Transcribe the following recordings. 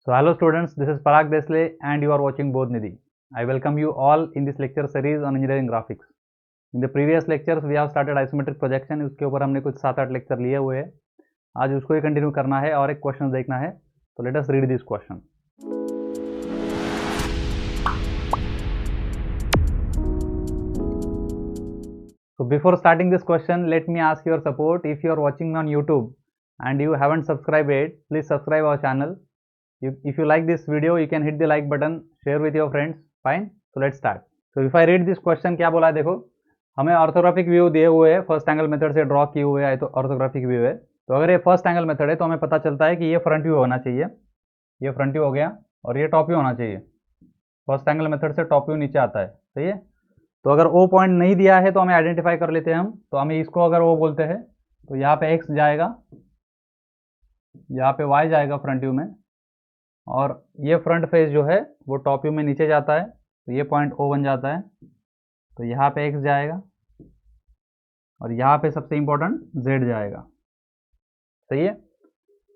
So hello students, this is Parag Desle and you are watching Bodhnidhi. I welcome you all in this lecture series on engineering graphics. In the previous lectures we have started isometric projection. उसके ऊपर हमने कुछ 7-8 lecture लिए हुए हैं. आज उसको ही continue करना है और एक क्वेश्चन देखना है. तो let us read this question. So before starting this question, let me ask your support. If you are watching me on YouTube and you haven't subscribed yet, please subscribe our channel. If you like this video, you can hit the like button, share with your friends. Fine. So let's start. So if I read this question, क्या बोला है देखो, हमें orthographic view दिए हुए है, first angle method से draw किए हुए है, तो ऑर्थोग्राफिक व्यू है. तो अगर ये फर्स्ट एंगल मेथड है तो हमें पता चलता है कि ये फ्रंट व्यू होना चाहिए. ये फ्रंट व्यू हो गया और ये टॉप व्यू होना चाहिए. फर्स्ट एंगल मेथड से टॉप व्यू नीचे आता है. सही है. तो अगर ओ पॉइंट नहीं दिया है तो हमें आइडेंटिफाई कर लेते हैं हम. तो हमें इसको अगर ओ बोलते हैं तो यहाँ पे एक्स जाएगा, यहाँ पे वाई जाएगा फ्रंट व्यू में, और ये फ्रंट फेस जो है वो टॉप व्यू में नीचे जाता है. तो ये पॉइंट ओ बन जाता है. तो यहाँ पे एक्स जाएगा और यहाँ पे सबसे इंपॉर्टेंट जेड जाएगा. सही है.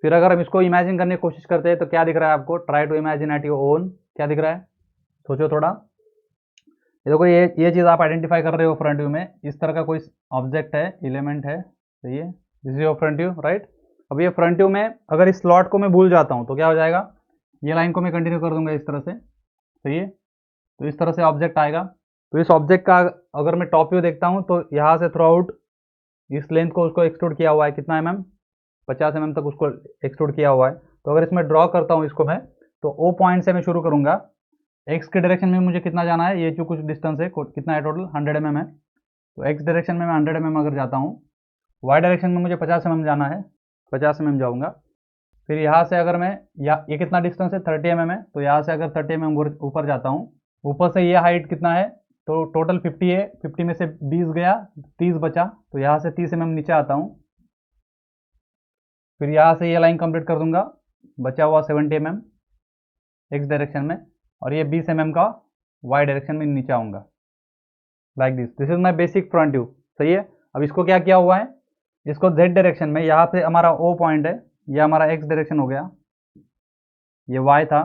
फिर अगर हम इसको इमेजिन करने की कोशिश करते हैं तो क्या दिख रहा है आपको? Try to imagine at your own. क्या दिख रहा है? सोचो थोड़ा. ये देखो, ये चीज़ आप आइडेंटिफाई कर रहे हो फ्रंट व्यू में. इस तरह का कोई ऑब्जेक्ट है, एलिमेंट है. सही है. This is your front view, right. अब ये फ्रंट व्यू में अगर इस स्लॉट को मैं भूल जाता हूँ तो क्या हो जाएगा? ये लाइन को मैं कंटिन्यू कर दूंगा इस तरह से. सही है. तो इस तरह से ऑब्जेक्ट आएगा. तो इस ऑब्जेक्ट का अगर मैं टॉप व्यू देखता हूँ तो यहाँ से थ्रू आउट इस लेंथ को उसको एक्सट्रूड किया हुआ है. कितना mm? 50 mm तक उसको एक्सट्रूड किया हुआ है. तो अगर इसमें ड्रॉ करता हूँ इसको मैं, तो ओ पॉइंट से मैं शुरू करूँगा. एक्स के डायरेक्शन में मुझे कितना जाना है? ये जो कुछ डिस्टेंस है, कितना है टोटल? 100 mm है. तो एक्स डायरेक्शन में मैं 100 mm अगर जाता हूँ, वाई डायरेक्शन में मुझे 50 mm जाना है. 50 mm जाऊँगा. फिर यहाँ से अगर मैं ये कितना डिस्टेंस है? 30 mm है. तो यहाँ से अगर 30 mm ऊपर जाता हूँ, ऊपर से ये हाइट कितना है? तो टोटल 50 है. 50 में से 20 गया, 30 बचा. तो यहाँ से 30 mm नीचे आता हूँ. फिर यहाँ से ये लाइन कंप्लीट कर दूंगा. बचा हुआ 70 mm एक्स डायरेक्शन में, और ये 20 mm का वाई डायरेक्शन में नीचे आऊँगा. Like this. This is my basic front view. सही है. अब इसको क्या किया हुआ है? इसको जेड डायरेक्शन में, यहाँ पे हमारा ओ पॉइंट है, ये हमारा एक्स डायरेक्शन हो गया, ये वाई था.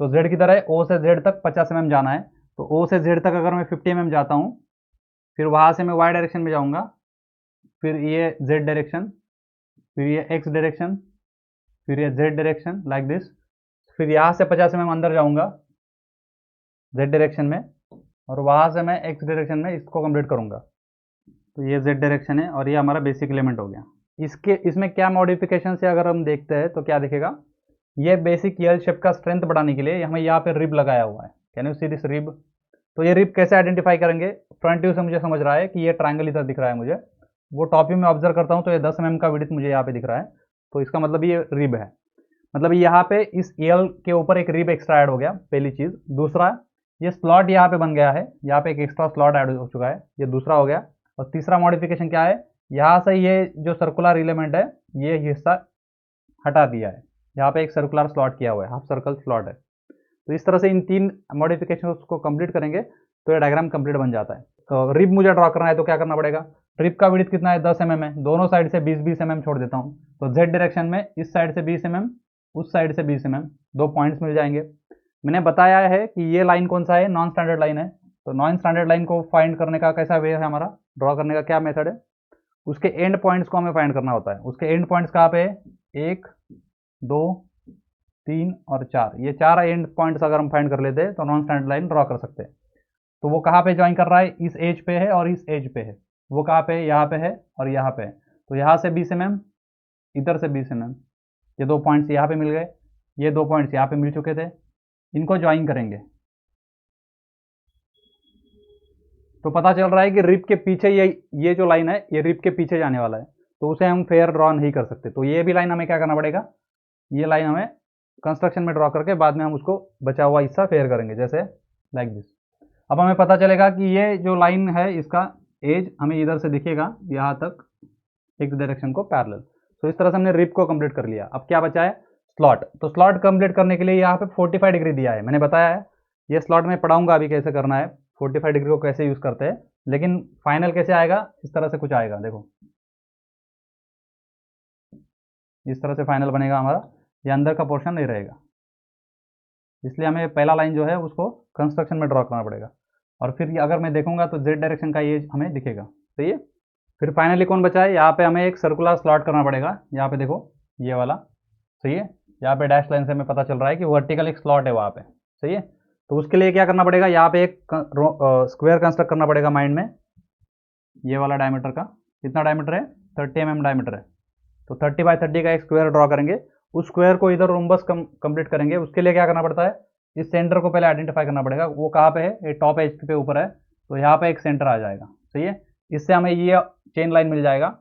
तो जेड की तरह है, ओ से जेड तक 50 mm जाना है. तो ओ से जेड तक अगर मैं 50 mm जाता हूँ, फिर वहाँ से मैं वाई डायरेक्शन में जाऊँगा, फिर ये जेड डायरेक्शन, फिर ये एक्स डायरेक्शन, फिर ये जेड डायरेक्शन, लाइक दिस. फिर यहाँ से 50 mm अंदर जाऊँगा जेड डायरेक्शन में, और वहाँ से मैं एक्स डायरेक्शन में इसको कंप्लीट करूँगा. तो ये जेड डायरेक्शन है और ये हमारा बेसिक एलिमेंट हो गया. इसमें क्या मॉडिफिकेशन है अगर हम देखते हैं तो क्या दिखेगा? ये बेसिक यल शेप का स्ट्रेंथ बढ़ाने के लिए हमें यहाँ पे रिब लगाया हुआ है. Can you see this rib? तो ये रिब कैसे आइडेंटिफाई करेंगे? फ्रंट व्यू से मुझे समझ रहा है कि ये ट्रायंगल इधर दिख रहा है मुझे. वो टॉप व्यू में ऑब्जर्व करता हूँ तो ये 10 mm का विड्थ मुझे यहाँ पे दिख रहा है. तो इसका मतलब ये रिब है. मतलब यहाँ पे इस यल के ऊपर एक रिब एक्स्ट्रा ऐड हो गया, पहली चीज़. दूसरा, ये स्लॉट यहाँ पे बन गया है, यहाँ पे एक एक्स्ट्रा स्लॉट ऐड हो चुका है. ये दूसरा हो गया. और तीसरा मॉडिफिकेशन क्या है? यहाँ से ये जो सर्कुलर एलिमेंट है, ये हिस्सा हटा दिया है. यहाँ पे एक सर्कुलर स्लॉट किया हुआ है, हाफ सर्कल स्लॉट है. तो इस तरह से इन 3 मॉडिफिकेशन को कंप्लीट करेंगे तो ये डायग्राम कंप्लीट बन जाता है. तो रिब मुझे ड्रॉ करना है तो क्या करना पड़ेगा? रिब का विड्थ कितना है? 10 mm है. दोनों साइड से 20-20 mm छोड़ देता हूँ. तो जेड डायरेक्शन में इस साइड से 20 mm, उस साइड से 20 mm, 2 पॉइंट्स मिल जाएंगे. मैंने बताया है कि ये लाइन कौन सा है? नॉन स्टैंडर्ड लाइन है. तो नॉन स्टैंडर्ड लाइन को फाइंड करने का कैसा वे है हमारा? ड्रॉ करने का क्या मेथड है? उसके एंड पॉइंट्स को हमें फाइंड करना होता है. उसके एंड पॉइंट्स कहाँ पे है? 1, 2, 3 और 4. ये 4 एंड पॉइंट्स अगर हम फाइंड कर लेते हैं तो नॉन स्टैंडर्ड लाइन ड्रॉ कर सकते हैं. तो वो कहाँ पे ज्वाइन कर रहा है? इस एज पे है और इस एज पे है. वो कहाँ पे है? यहाँ पे है और यहाँ पे है. तो यहाँ से 20 mm, इधर से 20 mm. ये 2 पॉइंट्स यहाँ पे मिल गए, ये 2 पॉइंट्स यहाँ पे मिल चुके थे. इनको ज्वाइन करेंगे तो पता चल रहा है कि रिब के पीछे ये जो लाइन है, ये रिब के पीछे जाने वाला है. तो उसे हम फेयर ड्रॉ नहीं कर सकते. तो ये भी लाइन हमें क्या करना पड़ेगा? ये लाइन हमें कंस्ट्रक्शन में ड्रॉ करके बाद में हम उसको बचा हुआ हिस्सा फेयर करेंगे, जैसे लाइक दिस. अब हमें पता चलेगा कि ये जो लाइन है इसका एज हमें इधर से दिखेगा यहाँ तक, एक्स डायरेक्शन को पैरेलल. तो इस तरह से हमने रिब को कंप्लीट कर लिया. अब क्या बचा है? स्लॉट. तो स्लॉट कंप्लीट करने के लिए यहाँ पे 45 डिग्री दिया है, मैंने बताया है. ये स्लॉट में पढ़ाऊंगा अभी कैसे करना है, 45 डिग्री को कैसे यूज़ करते हैं. लेकिन फाइनल कैसे आएगा? इस तरह से कुछ आएगा. देखो, इस तरह से फाइनल बनेगा हमारा. ये अंदर का पोर्शन नहीं रहेगा. इसलिए हमें पहला लाइन जो है उसको कंस्ट्रक्शन में ड्रॉ करना पड़ेगा। और फिर अगर मैं देखूंगा तो जेड डायरेक्शन का ये हमें दिखेगा, सही है। फिर फाइनली कौन बचा है, यहाँ पे हमें एक सर्कुलर स्लॉट करना पड़ेगा। यहाँ पे देखो ये वाला, सही है। यहाँ पे डैश लाइन से हमें पता चल रहा है कि वर्टिकल एक स्लॉट है वहाँ पे, सही है। तो उसके लिए क्या करना पड़ेगा, यहाँ पे एक स्क्वायर कंस्ट्रक्ट करना पड़ेगा माइंड में। ये वाला डायमीटर का कितना डायमीटर है, 30 mm डायमीटर है। तो 30 बाय 30 का एक स्क्वायर ड्रॉ करेंगे। उस स्क्वायर को इधर रोम्बस कंप्लीट करेंगे। उसके लिए क्या करना पड़ता है, इस सेंटर को पहले आइडेंटिफाई करना पड़ेगा। वो कहाँ पे है, ये टॉप एज पे ऊपर है। तो यहाँ पे एक सेंटर आ जाएगा, सही है। इससे हमें ये चेन लाइन मिल जाएगा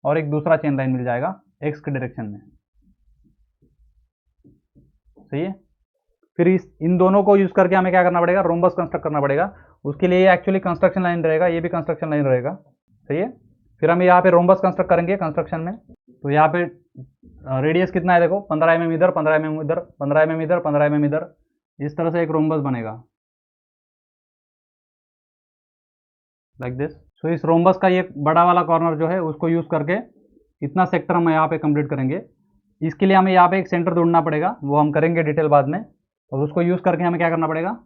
और एक दूसरा चेन लाइन मिल जाएगा एक्स के डायरेक्शन में, सही है। फिर इन दोनों को यूज करके हमें क्या करना पड़ेगा, रोम्बस कंस्ट्रक्ट करना पड़ेगा। उसके लिए एक्चुअली कंस्ट्रक्शन लाइन रहेगा, ये भी कंस्ट्रक्शन लाइन रहेगा, सही है। फिर हम यहाँ पे रोम्बस कंस्ट्रक्ट करेंगे कंस्ट्रक्शन में। तो यहाँ पे रेडियस कितना है देखो, 15 mm इधर, 15 mm इधर, 15 mm इधर, 15 mm इधर। इस तरह से एक रोम्बस बनेगा लाइक दिस। सो इस रोम्बस का ये बड़ा वाला कॉर्नर जो है उसको यूज करके इतना सेक्टर हम यहाँ पे कंप्लीट करेंगे। इसके लिए हमें यहाँ पे एक सेंटर ढूंढना पड़ेगा, वो हम करेंगे डिटेल बाद में। और उसको यूज करके हमें क्या करना पड़ेगा,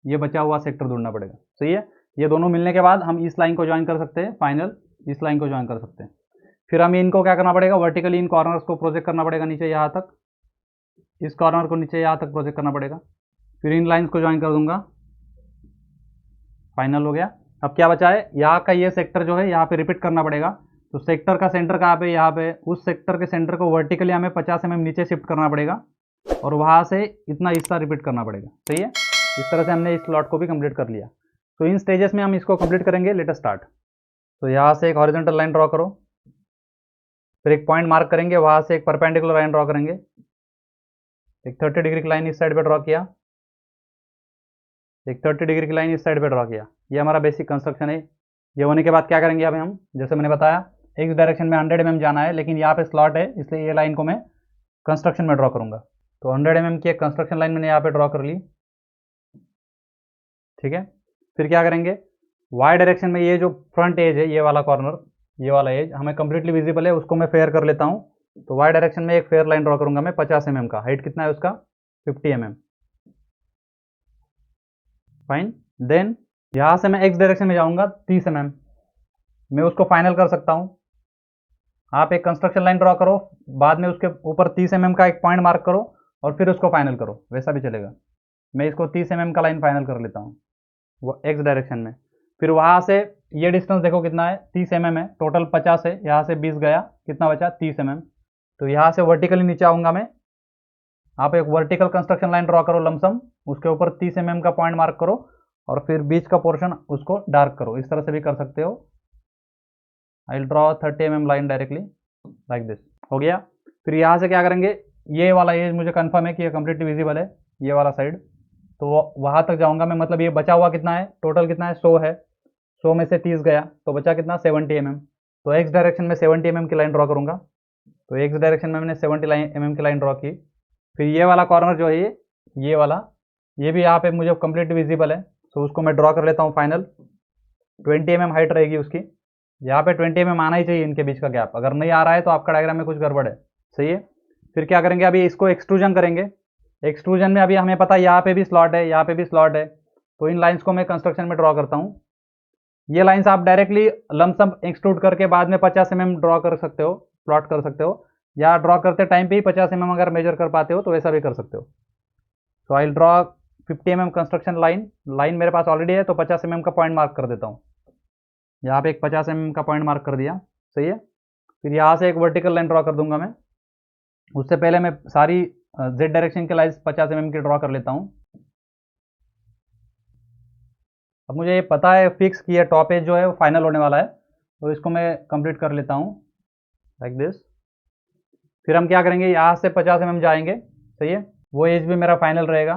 ये बचा हुआ सेक्टर ढूंढना पड़ेगा, सही है। ये दोनों मिलने के बाद हम इस लाइन को ज्वाइन कर सकते हैं, फाइनल इस लाइन को ज्वाइन कर सकते हैं। फिर हमें इनको क्या करना पड़ेगा, वर्टिकली इन कॉर्नर्स को प्रोजेक्ट करना पड़ेगा नीचे यहाँ तक। इस कॉर्नर को नीचे यहाँ तक प्रोजेक्ट करना पड़ेगा। फिर इन लाइन्स को ज्वाइन कर दूंगा, फाइनल हो गया। अब क्या बचा है, यहाँ का ये सेक्टर जो है यहाँ पे रिपीट करना पड़ेगा। तो सेक्टर का सेंटर कहाँ पे, यहाँ पे। उस सेक्टर के सेंटर को वर्टिकली हमें 50 mm नीचे शिफ्ट करना पड़ेगा और वहाँ से इतना हिस्सा रिपीट करना पड़ेगा, सही है। इस तरह से हमने इस स्लॉट को भी कंप्लीट कर लिया। तो इन स्टेजेस में हम इसको कंप्लीट करेंगे। Let us start. तो यहाँ से एक हॉरिजॉन्टल लाइन ड्रॉ करो, फिर एक पॉइंट मार्क करेंगे, वहाँ से एक परपेंडिकुलर लाइन ड्रॉ करेंगे। एक 30 डिग्री की लाइन इस साइड पे ड्रॉ किया, एक 30 डिग्री की लाइन इस साइड पे ड्रॉ किया। ये हमारा बेसिक कंस्ट्रक्शन है। ये होने के बाद क्या करेंगे, अभी हम जैसे मैंने बताया एक्स डायरेक्शन में 100 mm जाना है, लेकिन यहाँ पे स्लॉट है इसलिए ये लाइन को मैं कंस्ट्रक्शन में ड्रॉ करूँगा। तो 100 mm की एक कंस्ट्रक्शन लाइन मैंने यहाँ पे ड्रॉ कर ली, ठीक है। फिर क्या करेंगे, वाई डायरेक्शन में ये जो फ्रंट एज है, ये वाला कॉर्नर, ये वाला एज हमें कंप्लीटली विजिबल है, उसको मैं फेयर कर लेता हूँ। तो वाई डायरेक्शन में एक फेयर लाइन ड्रॉ करूंगा मैं 50 mm का। हाइट कितना है उसका, 50 mm, फाइन। देन यहाँ से मैं एक्स डायरेक्शन में जाऊंगा 30 mm, मैं उसको फाइनल कर सकता हूँ। आप एक कंस्ट्रक्शन लाइन ड्रॉ करो, बाद में उसके ऊपर 30 mm का एक पॉइंट मार्क करो और फिर उसको फाइनल करो, वैसा भी चलेगा। मैं इसको 30 mm का लाइन फाइनल कर लेता हूँ वो एक्स डायरेक्शन में। फिर वहाँ से ये डिस्टेंस देखो कितना है, 30 mm है। टोटल 50 है, यहाँ से 20 गया, कितना बचा 30 mm। तो यहाँ से वर्टिकली नीचे आऊँगा मैं। आप एक वर्टिकल कंस्ट्रक्शन लाइन ड्रॉ करो लमसम, उसके ऊपर 30 mm का पॉइंट मार्क करो और फिर बीच का पोर्शन उसको डार्क करो। इस तरह से भी कर सकते हो। I will draw 30 mm line directly like this, हो गया। फिर यहाँ से क्या करेंगे, ये वाला एज मुझे कंफर्म है कि ये कंप्लीटली विजिबल है, ये वाला साइड। तो वहाँ तक जाऊँगा मैं, मतलब ये बचा हुआ कितना है, टोटल कितना है 100 है। 100 में से 30 गया तो बचा कितना 70 mm। तो एक्स डायरेक्शन में 70 mm की लाइन ड्रॉ करूँगा। तो एक्स डायरेक्शन में मैंने 70 mm की लाइन ड्रॉ की। फिर ये वाला कॉर्नर जो है ये वाला, ये भी यहाँ पे मुझे कंप्लीट विजिबल है। तो उसको मैं ड्रॉ कर लेता हूँ फाइनल। 20 mm हाइट रहेगी उसकी। यहाँ पे 20 mm आना ही चाहिए इनके बीच का गैप। अगर नहीं आ रहा है तो आपका डायग्राम में कुछ गड़बड़ है, सही है। फिर क्या करेंगे, अभी इसको एक्सट्रूजन करेंगे। एक्सट्रूजन में अभी हमें पता है यहाँ पे भी स्लॉट है, यहाँ पे भी स्लॉट है। तो इन लाइन्स को मैं कंस्ट्रक्शन में ड्रॉ करता हूँ। ये लाइन्स आप डायरेक्टली लमसम एक्सट्रूड करके बाद में 50 mm ड्रॉ कर सकते हो, प्लॉट कर सकते हो, या ड्रॉ करते टाइम पे ही 50 mm अगर मेजर कर पाते हो तो वैसा भी कर सकते हो। So I draw 50 mm construction line मेरे पास ऑलरेडी है, तो 50 mm का पॉइंट मार्क कर देता हूँ। यहाँ पे एक 50 mm का पॉइंट मार्क कर दिया, सही है। फिर यहाँ से एक वर्टिकल लाइन ड्रॉ कर दूंगा मैं। उससे पहले मैं सारी जेड डायरेक्शन की लाइन्स 50 mm की ड्रॉ कर लेता हूँ। अब मुझे ये पता है फिक्स कि ये टॉप एज जो है वो फाइनल होने वाला है, तो इसको मैं कंप्लीट कर लेता हूँ लाइक दिस। फिर हम क्या करेंगे, यहाँ से 50 mm जाएंगे, सही है। वो एज भी मेरा फाइनल रहेगा।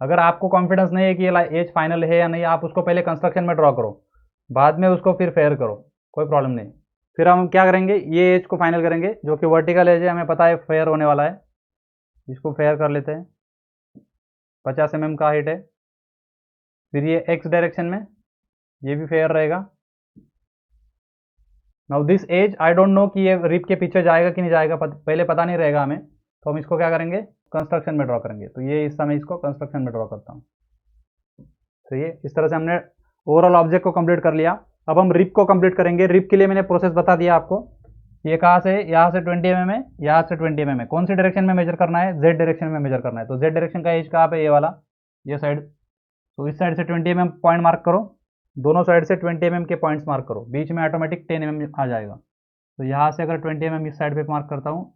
अगर आपको कॉन्फिडेंस नहीं है कि ये एज फाइनल है या नहीं, आप उसको पहले कंस्ट्रक्शन में ड्रॉ करो, बाद में उसको फिर फेयर करो, कोई प्रॉब्लम नहीं। फिर हम क्या करेंगे, ये एज को फाइनल करेंगे जो कि वर्टिकल एज है, हमें पता है फेयर होने वाला है। इसको फेयर कर लेते हैं, 50 mm का हाइट है। फिर ये एक्स डायरेक्शन में ये भी फेयर रहेगा। Now this edge I don't know कि ये रिप के पीछे जाएगा कि नहीं जाएगा, पहले पता नहीं रहेगा हमें। तो हम इसको क्या करेंगे, कंस्ट्रक्शन में ड्रॉ करेंगे। तो ये हिस्सा मैं इसको कंस्ट्रक्शन में ड्रॉ करता हूँ। तो ये इस तरह से हमने ओवरऑल ऑब्जेक्ट को कंप्लीट कर लिया। अब हम रिप को कंप्लीट करेंगे। रिप के लिए मैंने प्रोसेस बता दिया आपको। ये कहाँ से, यहाँ से 20 mm है, यहाँ से 20 mm है। कौन सी डायरेक्शन में मेजर करना है, जेड डायरेक्शन में मेजर करना है। तो जेड डायरेक्शन का एज कहाँ पे, ये वाला, ये साइड। तो इस साइड से 20 mm पॉइंट मार्क करो, दोनों साइड से 20 mm के पॉइंट्स मार्क करो, बीच में ऑटोमेटिक 10 mm आ जाएगा। तो यहाँ से अगर 20 mm इस साइड पे मार्क करता हूँ,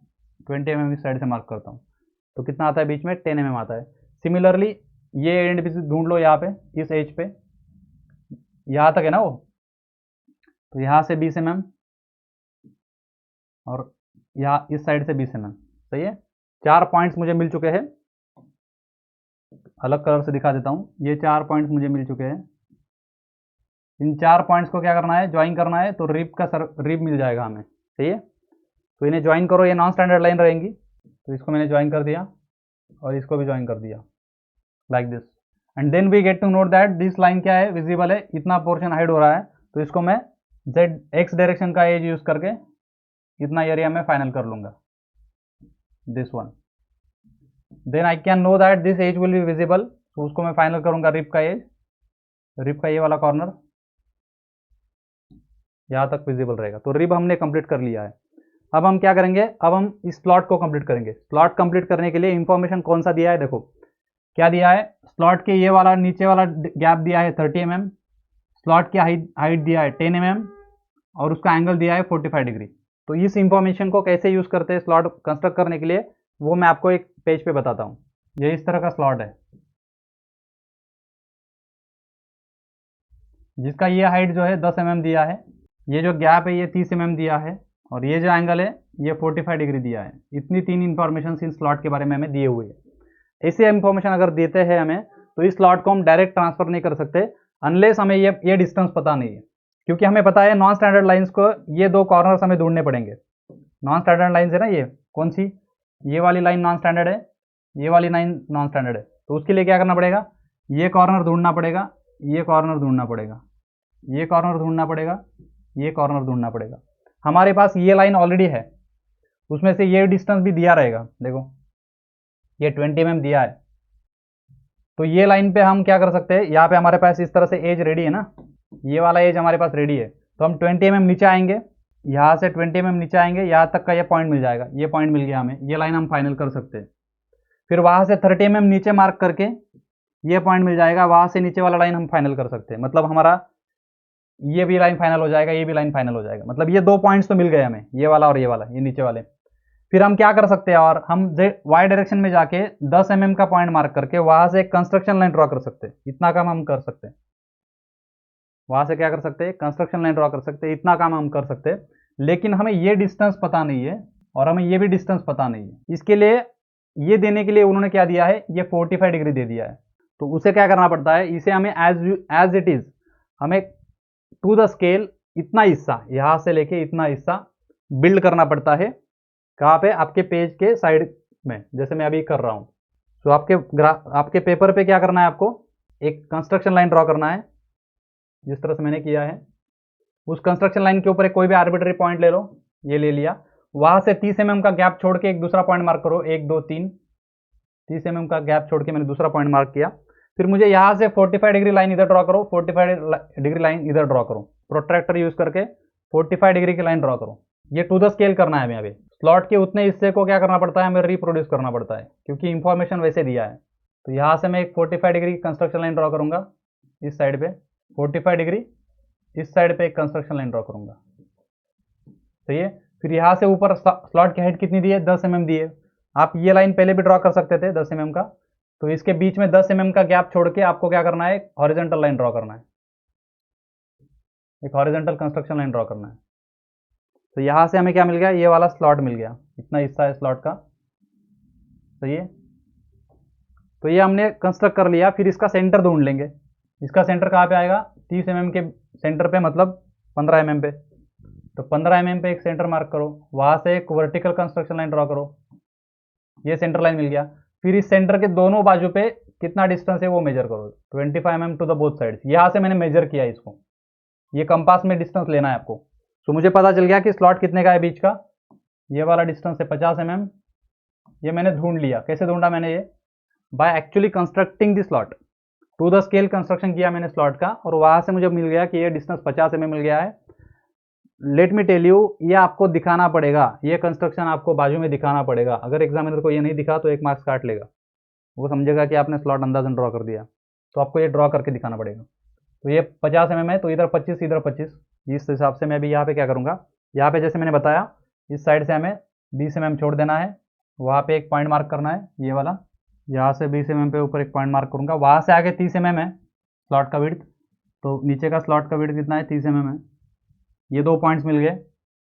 20 mm इस साइड से मार्क करता हूँ, तो कितना आता है, बीच में 10 mm आता है। सिमिलरली ये एंड भी ढूंढ लो, यहाँ पे इस एज पे, यहाँ तक है ना वो। तो यहाँ से 20 mm और यहाँ इस साइड से 20 mm। सही है, 4 पॉइंट्स मुझे मिल चुके हैं। अलग कलर से दिखा देता हूँ। ये 4 पॉइंट्स मुझे मिल चुके हैं। इन 4 पॉइंट्स को क्या करना है, ज्वाइन करना है। तो रिप का रिप मिल जाएगा हमें। सही है, तो इन्हें ज्वाइन करो। ये नॉन स्टैंडर्ड लाइन रहेंगी, तो इसको मैंने ज्वाइन कर दिया और इसको भी ज्वाइन कर दिया, like this. And then we get to note that this line क्या है, विजिबल है, इतना पोर्शन हाइड हो रहा है। तो इसको मैं जेड एक्स डायरेक्शन का एज यूज करके इतना एरिया में फाइनल कर लूंगा, this one. Then I can know that this edge will be visible. तो उसको मैं फाइनल करूंगा रिप का एज, रिप का ये वाला कॉर्नर यहाँ तक विजिबल रहेगा। तो रिप हमने कंप्लीट कर लिया है। अब हम क्या करेंगे, अब हम इस स्लॉट को कंप्लीट करेंगे। स्लॉट कंप्लीट करने के लिए इंफॉर्मेशन कौन सा दिया है, देखो क्या दिया है। स्लॉट के ये वाला नीचे वाला गैप दिया है 30 mm, स्लॉट की हाइट दिया है 10 mm और उसका एंगल दिया है 45 डिग्री। तो इस इंफॉर्मेशन को कैसे यूज करते हैं स्लॉट कंस्ट्रक्ट करने के लिए, वो मैं आपको एक पेज पे बताता हूँ। ये इस तरह का स्लॉट है जिसका ये हाइट जो है 10 mm दिया है, ये जो गैप है ये 30 mm दिया है और ये जो एंगल है ये 45 डिग्री दिया है। इतनी 3 इंफॉर्मेशन इन स्लॉट के बारे में हमें दिए हुए हैं। ऐसे इंफॉर्मेशन अगर देते हैं हमें, तो इस स्लॉट को हम डायरेक्ट ट्रांसफर नहीं कर सकते अनलेस हमें ये डिस्टेंस पता नहीं है। क्योंकि हमें पता है नॉन स्टैंडर्ड लाइंस को, ये 2 कॉर्नर्स हमें ढूंढने पड़ेंगे। नॉन स्टैंडर्ड लाइंस है ना, ये कौन सी, ये वाली लाइन नॉन स्टैंडर्ड है, ये वाली लाइन नॉन स्टैंडर्ड है। तो उसके लिए क्या करना पड़ेगा, ये कॉर्नर ढूंढना पड़ेगा, ये कॉर्नर ढूंढना पड़ेगा, ये कॉर्नर ढूंढना पड़ेगा, ये कॉर्नर ढूंढना पड़ेगा। हमारे पास ये लाइन ऑलरेडी है, उसमें से ये डिस्टेंस भी दिया रहेगा। देखो ये 20 mm दिया है। तो ये लाइन पे हम क्या कर सकते हैं, यहाँ पे हमारे पास इस तरह से एज रेडी है ना, ये वाला एज हमारे पास रेडी है। तो हम 20 mm नीचे आएंगे, यहाँ से 20 mm नीचे आएंगे, यहाँ तक का ये पॉइंट मिल जाएगा। ये पॉइंट मिल गया हमें, ये लाइन हम फाइनल कर सकते हैं। फिर वहाँ से 30 mm नीचे मार्क करके ये पॉइंट मिल जाएगा, वहाँ से नीचे वाला लाइन हम फाइनल कर सकते हैं। मतलब हमारा ये भी लाइन फाइनल हो जाएगा, ये भी लाइन फाइनल हो जाएगा। मतलब ये 2 पॉइंट्स तो मिल गए हमें, ये वाला और ये वाला, ये नीचे वाले। फिर हम क्या कर सकते हैं, और हम वाई डायरेक्शन में जाके 10 mm का पॉइंट मार्क करके वहां से एक कंस्ट्रक्शन लाइन ड्रॉ कर सकते हैं। इतना काम हम कर सकते हैं। वहां से क्या कर सकते हैं, कंस्ट्रक्शन लाइन ड्रॉ कर सकते हैं। इतना काम हम कर सकते हैं, लेकिन हमें ये डिस्टेंस पता नहीं है और हमें ये भी डिस्टेंस पता नहीं है। इसके लिए ये देने के लिए उन्होंने क्या दिया है, ये 45 डिग्री दे दिया है। तो उसे क्या करना पड़ता है, इसे हमें एज इट इज हमें टू द स्केल इतना हिस्सा, यहां से लेके इतना हिस्सा बिल्ड करना पड़ता है। कहाँ पे, आपके पेज के साइड में, जैसे मैं अभी कर रहा हूं। तो आपके पेपर पे क्या करना है, आपको एक कंस्ट्रक्शन लाइन ड्रॉ करना है, जिस तरह से मैंने किया है। उस कंस्ट्रक्शन लाइन के ऊपर कोई भी आर्बिट्ररी पॉइंट ले लो, ये ले लिया। वहां से 30 mm का गैप छोड़ के एक दूसरा पॉइंट मार्क करो, 1 2 3, 30 mm का गैप छोड़ के मैंने दूसरा पॉइंट मार्क किया। फिर मुझे यहाँ से 45 डिग्री लाइन इधर ड्रॉ करो, 45 डिग्री लाइन इधर ड्रॉ करो, प्रोट्रैक्टर यूज करके 45 डिग्री की लाइन ड्रॉ करो। ये टू द स्केल करना है हमें। अभी स्लॉट के उतने हिस्से को क्या करना पड़ता है, हमें रिप्रोड्यूस करना पड़ता है, क्योंकि इंफॉर्मेशन वैसे दिया है। तो यहाँ से मैं एक 45 डिग्री की कंस्ट्रक्शन लाइन ड्रॉ करूंगा इस साइड पे, 45 डिग्री इस साइड पे एक कंस्ट्रक्शन लाइन ड्रॉ करूंगा। सही है। फिर यहाँ से ऊपर स्लॉट की हाइट कितनी दी है, 10 mm दी है। आप ये लाइन पहले भी ड्रॉ कर सकते थे 10 mm का। तो इसके बीच में 10 mm का गैप छोड़ के आपको क्या करना है, एक हॉरिजॉन्टल लाइन ड्रॉ करना है, एक हॉरिजॉन्टल कंस्ट्रक्शन लाइन ड्रॉ करना है। तो यहां से हमें क्या मिल गया, ये वाला स्लॉट मिल गया, इतना हिस्सा है स्लॉट का। सही है। तो ये हमने कंस्ट्रक्ट कर लिया। फिर इसका सेंटर ढूंढ लेंगे। इसका सेंटर कहाँ पे आएगा, 30 mm के सेंटर पे, मतलब 15 mm पे। तो 15 mm पे एक सेंटर मार्क करो, वहां से एक वर्टिकल कंस्ट्रक्शन लाइन ड्रॉ करो, ये सेंटर लाइन मिल गया। फिर इस सेंटर के दोनों बाजू पे कितना डिस्टेंस है वो मेजर करो, 25 mm to the both sides. यहां से मैंने मेजर किया इसको, ये कंपास में डिस्टेंस लेना है आपको। तो मुझे पता चल गया कि स्लॉट कितने का है बीच का, ये वाला डिस्टेंस है 50 mm, ये मैंने ढूंढ लिया। कैसे ढूंढा मैंने ये? By actually constructing the slot, to the scale construction किया मैंने स्लॉट का, और वहां से मुझे मिल गया कि ये डिस्टेंस 50 mm मिल गया है। लेट मी टेल यू, ये आपको दिखाना पड़ेगा, ये कंस्ट्रक्शन आपको बाजू में दिखाना पड़ेगा। अगर एग्जामिनर को ये नहीं दिखा तो 1 मार्क्स काट लेगा, वो समझेगा कि आपने स्लॉट अंदाजन ड्रॉ कर दिया। तो आपको ये ड्रॉ करके दिखाना पड़ेगा। तो ये 50 mm है, तो इधर 25 इधर 25, इस हिसाब से मैं अभी यहाँ पे क्या करूँगा, यहाँ पे जैसे मैंने बताया इस साइड से हमें 20 mm छोड़ देना है, वहाँ पे एक पॉइंट मार्क करना है ये वाला, यहाँ से 20 mm पे ऊपर एक पॉइंट मार्क करूँगा, वहाँ से आगे 30 mm है स्लॉट का विड्थ, तो नीचे का स्लॉट का विड्थ कितना है, 30 mm है। ये 2 पॉइंट्स मिल गए,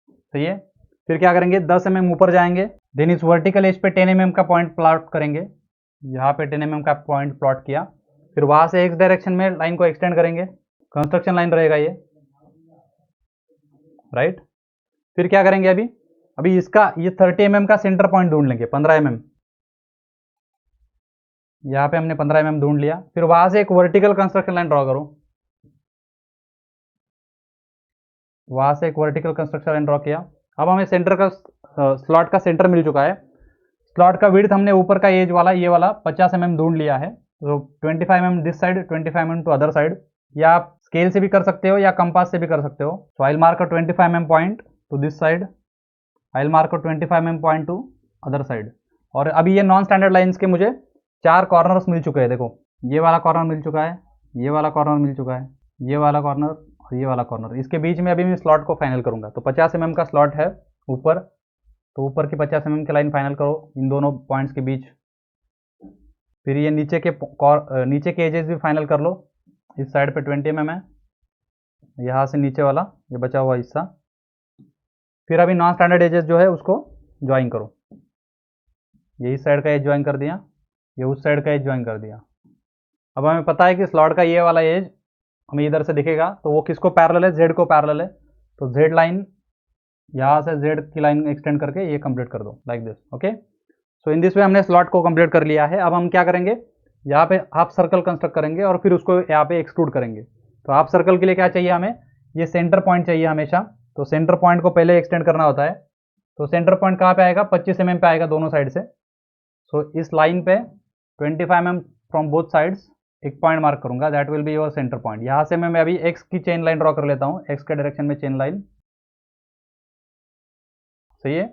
सही है। फिर क्या करेंगे, 10 mm ऊपर जाएंगे, देन इस वर्टिकल एज पे 10 mm का पॉइंट प्लॉट करेंगे, यहाँ पे 10 mm का पॉइंट प्लॉट किया, फिर वहाँ से एक्स डायरेक्शन में लाइन को एक्सटेंड करेंगे, कंस्ट्रक्शन लाइन रहेगा ये, राइट। फिर क्या करेंगे, अभी इसका ये 30 mm का सेंटर पॉइंट ढूंढ लेंगे, 15 mm, यहाँ पे हमने 15 mm ढूंढ लिया। फिर वहां से एक वर्टिकल कंस्ट्रक्शन लाइन ड्रॉ करो, वहां से एक वर्टिकल कंस्ट्रक्शन लाइन ड्रॉ किया। अब हमें सेंटर का स्लॉट का सेंटर मिल चुका है, स्लॉट का विड्थ हमने ऊपर का एज वाला ये वाला 50 mm ढूंढ लिया है, तो 25 mm this side, 25 mm to other side, या आप स्केल से भी कर सकते हो या कंपास से भी कर सकते हो। So I will mark a 25 mm point to this side, I will mark a 25 mm point to other side. और अभी ये नॉन स्टैंडर्ड लाइंस के मुझे 4 कॉर्नर्स मिल चुके हैं, देखो ये वाला कॉर्नर मिल चुका है, ये वाला कॉर्नर मिल चुका है, ये वाला कॉर्नर और ये वाला कॉर्नर। इसके बीच में अभी मैं स्लॉट को फाइनल करूंगा, तो 50 mm का स्लॉट है ऊपर, तो ऊपर की 50 mm की लाइन फाइनल करो इन दोनों पॉइंट्स के बीच। फिर ये नीचे के एजेस भी फाइनल कर लो, इस साइड पे 20 mm है, यहाँ से नीचे वाला ये बचा हुआ हिस्सा। फिर अभी नॉन स्टैंडर्ड एजेस जो है उसको ज्वाइन करो, ये इस साइड का एज ज्वाइन कर दिया, ये उस साइड का एज ज्वाइन कर दिया। अब हमें पता है कि स्लॉट का ये वाला एज हमें इधर से दिखेगा, तो वो किसको पैरेलल है, जेड को पैरेलल है, तो जेड लाइन यहाँ से जेड की लाइन एक्सटेंड करके ये कंप्लीट कर दो like this, okay. So in this वे हमने स्लॉट को कंप्लीट कर लिया है। अब हम क्या करेंगे, यहाँ पे हाफ सर्कल कंस्ट्रक्ट करेंगे और फिर उसको यहाँ पे एक्सक्लूड करेंगे। तो हाफ सर्कल के लिए क्या चाहिए हमें, ये सेंटर पॉइंट चाहिए हमेशा, तो सेंटर पॉइंट को पहले एक्सटेंड करना होता है। तो सेंटर पॉइंट कहाँ पे आएगा, 25 mm पे आएगा दोनों साइड से। सो इस लाइन पे 25 mm फ्रॉम बोथ साइड्स एक पॉइंट मार्क करूंगा, that will be your centre point. यहाँ से मैं अभी एक्स की चेन लाइन ड्रॉ कर लेता हूँ, एक्स के डायरेक्शन में चेन लाइन, सही है।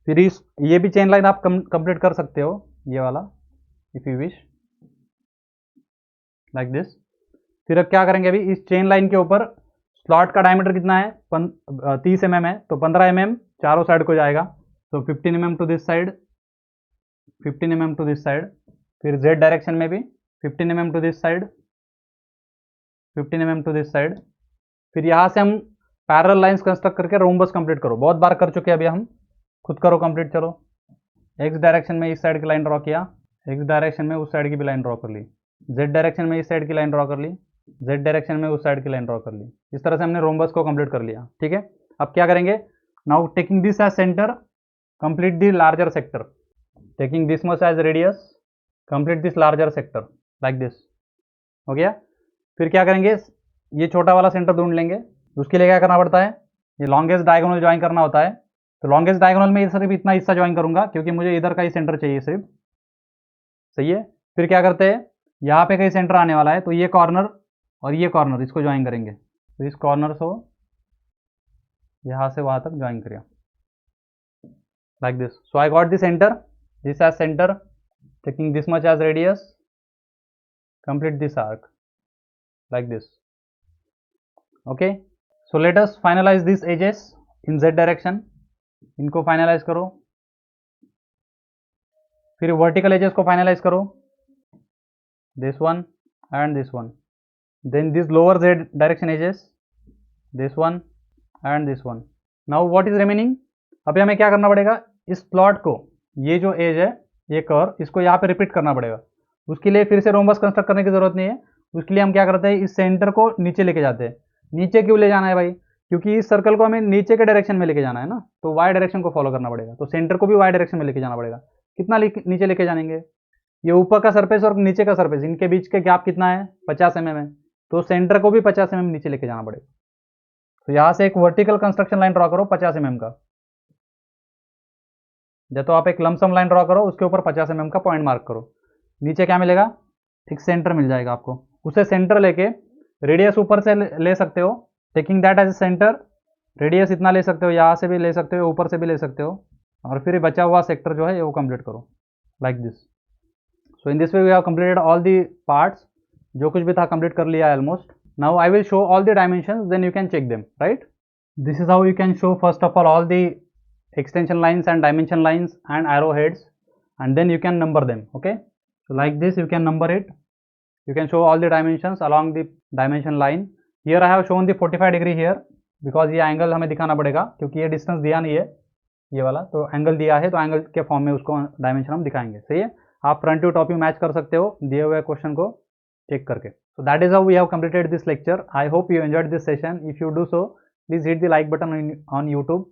फिर ये भी चेन लाइन आप कंप्लीट कर सकते हो, ये वाला, if you wish, like this. फिर अब क्या करेंगे, अभी इस चेन लाइन के ऊपर स्लॉट का डायमीटर कितना है, 30 mm है, तो 15 mm चारों साइड को जाएगा, तो 15 mm to this side, 15 mm to this side. फिर जेड डायरेक्शन में भी 15 mm to this side, 15 mm to this side. फिर यहाँ से हम पैरेलल लाइंस कंस्ट्रक्ट करके रोम्बस कंप्लीट करो, बहुत बार कर चुके हैं, अभी हम खुद करो कंप्लीट। चलो, एक्स डायरेक्शन में इस साइड की लाइन ड्रॉ किया, एक्स डायरेक्शन में उस साइड की भी लाइन ड्रॉ कर ली, जेड डायरेक्शन में इस साइड की लाइन ड्रॉ कर ली, जेड डायरेक्शन में उस साइड की लाइन ड्रॉ कर ली। इस तरह से हमने रोम्बस को कंप्लीट कर लिया, ठीक है। अब क्या करेंगे, now taking this as centre, complete the larger sector, taking this much as radius, complete this larger sector like this, हो गया। फिर क्या करेंगे, ये छोटा वाला सेंटर ढूंढ लेंगे, उसके लिए क्या करना पड़ता है, ये लॉन्गेस्ट डायगोनल ज्वाइन करना होता है। तो लॉन्गेस्ट डायगोनल में सिर्फ इतना हिस्सा ज्वाइन करूंगा, क्योंकि मुझे इधर का ही सेंटर चाहिए सिर्फ, सही है। फिर क्या करते हैं, यहाँ पे कहीं सेंटर आने वाला है, तो ये कॉर्नर और ये कॉर्नर इसको ज्वाइन करेंगे, तो इस कॉर्नर को यहाँ से वहाँ तक ज्वाइन करिए like this. So I got the centre, this as centre, taking this much as radius, complete this arc like this, okay। so let us finalize these edges in z direction, इनको finalise करो। फिर vertical edges को finalise करो, this one and this one, then this lower z direction edges, this one and this one। now what is remaining, अभी हमें क्या करना पड़ेगा, इस प्लॉट को, ये जो एज है, ये कर्व, इसको यहाँ पे रिपीट करना पड़ेगा। उसके लिए फिर से रोम्बस कंस्ट्रक्ट करने की जरूरत नहीं है, उसके लिए हम क्या करते हैं, इस सेंटर को नीचे लेके जाते हैं। नीचे क्यों ले जाना है भाई, क्योंकि इस सर्कल को हमें नीचे के डायरेक्शन में लेके जाना है ना, तो वाई डायरेक्शन को फॉलो करना पड़ेगा, तो सेंटर को भी वाई डायरेक्शन में लेके जाना पड़ेगा। कितना नीचे लेके जाएंगे, ये ऊपर का सरफेस और नीचे का सरफेस, इनके बीच का गैप कितना है, 50 mm है, तो सेंटर को भी 50 mm नीचे लेके जाना पड़ेगा। तो यहाँ से एक वर्टिकल कंस्ट्रक्शन लाइन ड्रॉ करो 50 mm का, या तो आप एक लमसम लाइन ड्रॉ करो, उसके ऊपर 50 mm का पॉइंट मार्क करो, नीचे क्या मिलेगा, एक सेंटर मिल जाएगा आपको, उसे सेंटर लेके रेडियस ऊपर से ले सकते हो, taking that as a centre, radius इतना ले सकते हो, यहाँ से भी ले सकते हो, ऊपर से भी ले सकते हो, और फिर बचा हुआ सेक्टर जो है वो कंप्लीट करो like this. So in this way we have completed all the parts, जो कुछ भी था कंप्लीट कर लिया है almost. Now I will show all the dimensions, then you can check them, right. This is how you can show first of all the extension lines and dimension lines and arrowheads, and then you can number them. Okay, so like this you can number it, you can show all the dimensions along the dimension line. Here I have shown the 45 degree here because ये angle हमें दिखाना पड़ेगा, क्योंकि ये distance दिया नहीं है ये वाला, तो एंगल दिया है, तो एंगल के फॉर्म में उसको डायमेंशन हम दिखाएंगे। सही है, आप front to top view match कर सकते हो दिए हुए क्वेश्चन को चेक करके। So that is how we have completed this lecture. I hope you enjoyed this session. If you do so, please hit the like button on YouTube.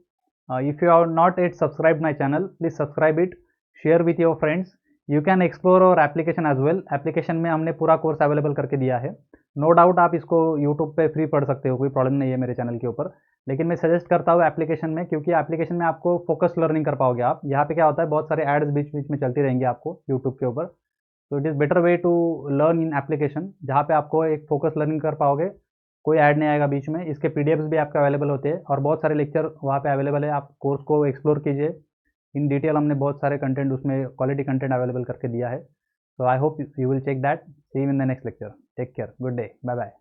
If you are not yet subscribed my channel, please subscribe it, share with your friends. You can explore our application as well. Application में हमने पूरा course available करके दिया है, no doubt आप इसको YouTube पे free पढ़ सकते हो, कोई प्रॉब्लम नहीं है मेरे चैनल के ऊपर, लेकिन मैं सजेस्ट करता हूँ एप्लीकेशन में, क्योंकि एप्लीकेशन में आपको फोकस लर्निंग कर पाओगे आप। यहाँ पे क्या होता है, बहुत सारे एड्स बीच बीच में चलती रहेंगी आपको यूट्यूब के ऊपर, तो it is better way to learn in application, जहाँ पे आपको एक फोकस लर्निंग कर पाओगे, कोई ऐड नहीं आएगा बीच में। इसके पीडीएफ्स भी आपके अवेलेबल होते हैं, और बहुत सारे लेक्चर वहाँ पे अवेलेबल है, आप कोर्स को एक्सप्लोर कीजिए इन डिटेल। हमने बहुत सारे कंटेंट उसमें क्वालिटी कंटेंट अवेलेबल करके दिया है। So I hope you will check that. See you in the next lecture. Take care, good day, bye bye.